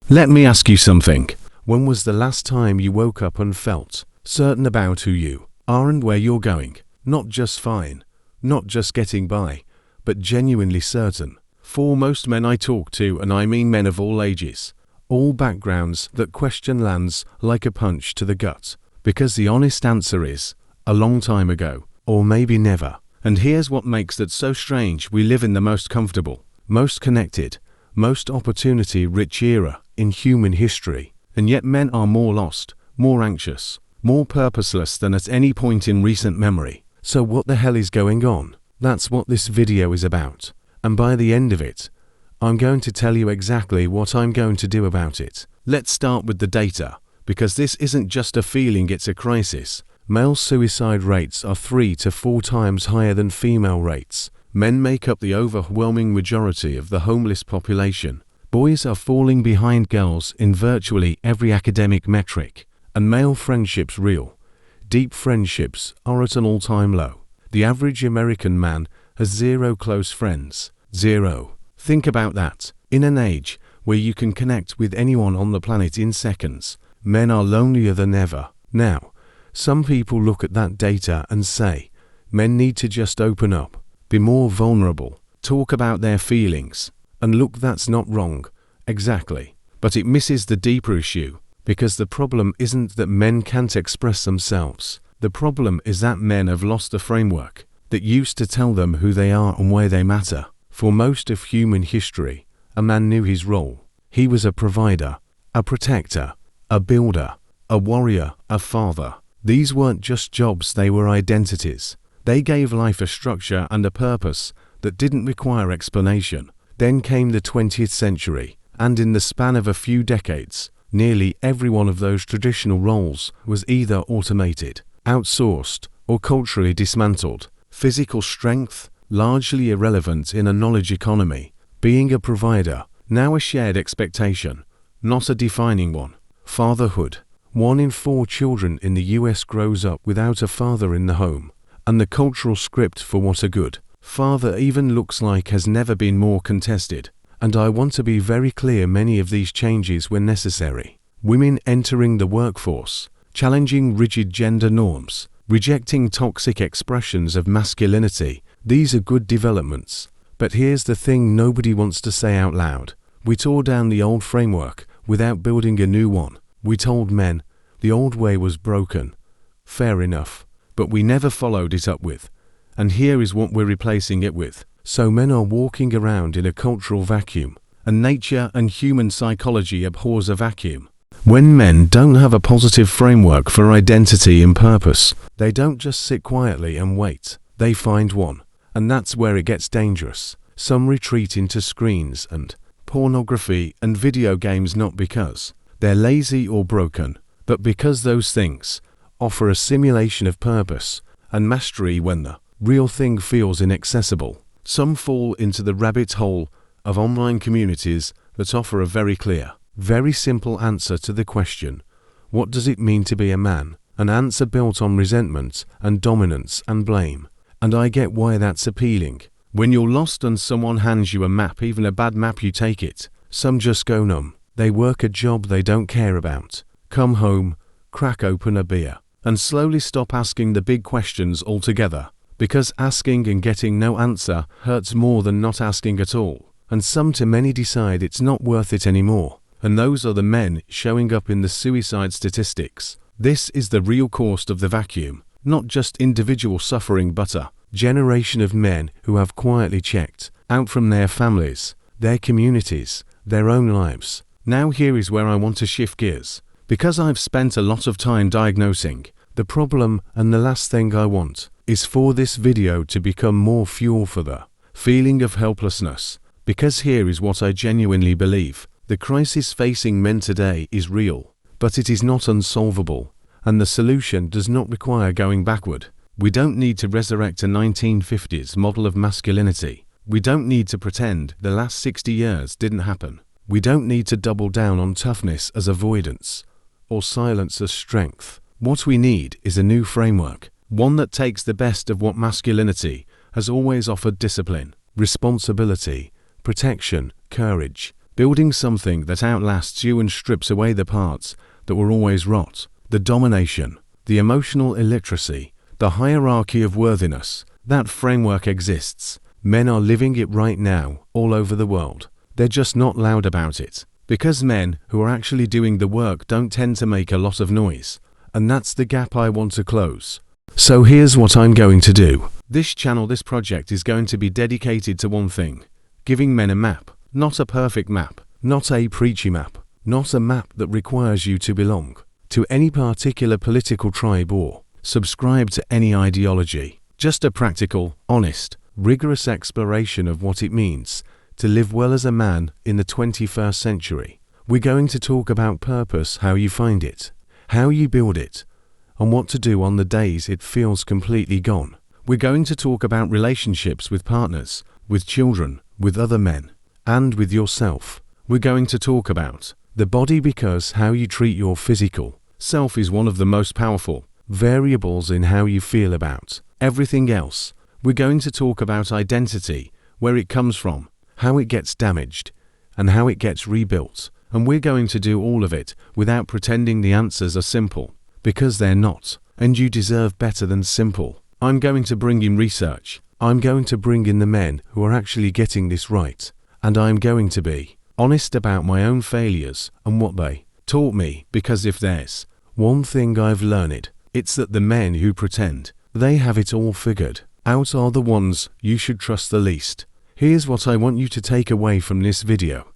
Let me ask you something. When was the last time you woke up and felt certain about who you are and where you're going? Not just fine, not just getting by, but genuinely certain. For most men I talk to, and I mean men of all ages, all backgrounds, that question lands like a punch to the gut. Because the honest answer is, a long time ago, or maybe never. And here's what makes that so strange. We live in the most comfortable, most connected, most opportunity-rich era in human history. And yet men are more lost, more anxious, more purposeless than at any point in recent memory. So what the hell is going on? That's what this video is about. And by the end of it, I'm going to tell you exactly what I'm going to do about it. Let's start with the data, because this isn't just a feeling, it's a crisis. Male suicide rates are 3 to 4 times higher than female rates. Men make up the overwhelming majority of the homeless population. Boys are falling behind girls in virtually every academic metric. And male friendships, real, deep friendships, are at an all-time low. The average American man has 0 close friends. 0. Think about that. In an age where you can connect with anyone on the planet in seconds, men are lonelier than ever. Now, some people look at that data and say, men need to just open up, be more vulnerable, talk about their feelings. And look, that's not wrong, exactly. But it misses the deeper issue, because the problem isn't that men can't express themselves. The problem is that men have lost the framework that used to tell them who they are and why they matter. For most of human history, a man knew his role. He was a provider, a protector, a builder, a warrior, a father. These weren't just jobs, they were identities. They gave life a structure and a purpose that didn't require explanation. Then came the 20th century, and in the span of a few decades, nearly every one of those traditional roles was either automated, outsourced, or culturally dismantled. Physical strength, largely irrelevant in a knowledge economy. Being a provider, now a shared expectation, not a defining one. Fatherhood. 1 in 4 children in the US grows up without a father in the home, and the cultural script for what a good father even looks like has never been more contested. And I want to be very clear, many of these changes were necessary. Women entering the workforce, challenging rigid gender norms, rejecting toxic expressions of masculinity. These are good developments. But here's the thing nobody wants to say out loud. We tore down the old framework without building a new one. We told men the old way was broken. Fair enough. But we never followed it up with. And here is what we're replacing it with. So men are walking around in a cultural vacuum. And nature and human psychology abhors a vacuum. When men don't have a positive framework for identity and purpose, they don't just sit quietly and wait. They find one. And that's where it gets dangerous. Some retreat into screens and pornography and video games, not because they're lazy or broken, but because those things offer a simulation of purpose and mastery when the real thing feels inaccessible. Some fall into the rabbit hole of online communities that offer a very clear, very simple answer to the question, what does it mean to be a man? An answer built on resentment and dominance and blame. And I get why that's appealing. When you're lost and someone hands you a map, even a bad map, you take it. Some just go numb. They work a job they don't care about, come home, crack open a beer, and slowly stop asking the big questions altogether. Because asking and getting no answer hurts more than not asking at all. And some too many decide it's not worth it anymore. And those are the men showing up in the suicide statistics. This is the real cost of the vacuum. Not just individual suffering, but a generation of men who have quietly checked out from their families, their communities, their own lives. Now here is where I want to shift gears, because I've spent a lot of time diagnosing the problem, and the last thing I want is for this video to become more fuel for the feeling of helplessness. Because here is what I genuinely believe. The crisis facing men today is real, but it is not unsolvable. And the solution does not require going backward. We don't need to resurrect a 1950s model of masculinity. We don't need to pretend the last 60 years didn't happen. We don't need to double down on toughness as avoidance or silence as strength. What we need is a new framework, one that takes the best of what masculinity has always offered: discipline, responsibility, protection, courage, building something that outlasts you and strips away the parts that will always rot. The domination, the emotional illiteracy, the hierarchy of worthiness, that framework exists. Men are living it right now, all over the world. They're just not loud about it, because men who are actually doing the work don't tend to make a lot of noise. And that's the gap I want to close. So here's what I'm going to do. This channel, this project is going to be dedicated to one thing: giving men a map. Not a perfect map, not a preachy map, not a map that requires you to belong to any particular political tribe or subscribe to any ideology. Just a practical, honest, rigorous exploration of what it means to live well as a man in the 21st century. We're going to talk about purpose, how you find it, how you build it, and what to do on the days it feels completely gone. We're going to talk about relationships with partners, with children, with other men, and with yourself. We're going to talk about the body, because how you treat your physical self is one of the most powerful variables in how you feel about everything else. We're going to talk about identity, where it comes from, how it gets damaged, and how it gets rebuilt. And we're going to do all of it without pretending the answers are simple, because they're not, and you deserve better than simple. I'm going to bring in research. I'm going to bring in the men who are actually getting this right. And I'm going to be honest about my own failures and what they taught me, because if there's one thing I've learned, it's that the men who pretend they have it all figured out are the ones you should trust the least. Here's what I want you to take away from this video.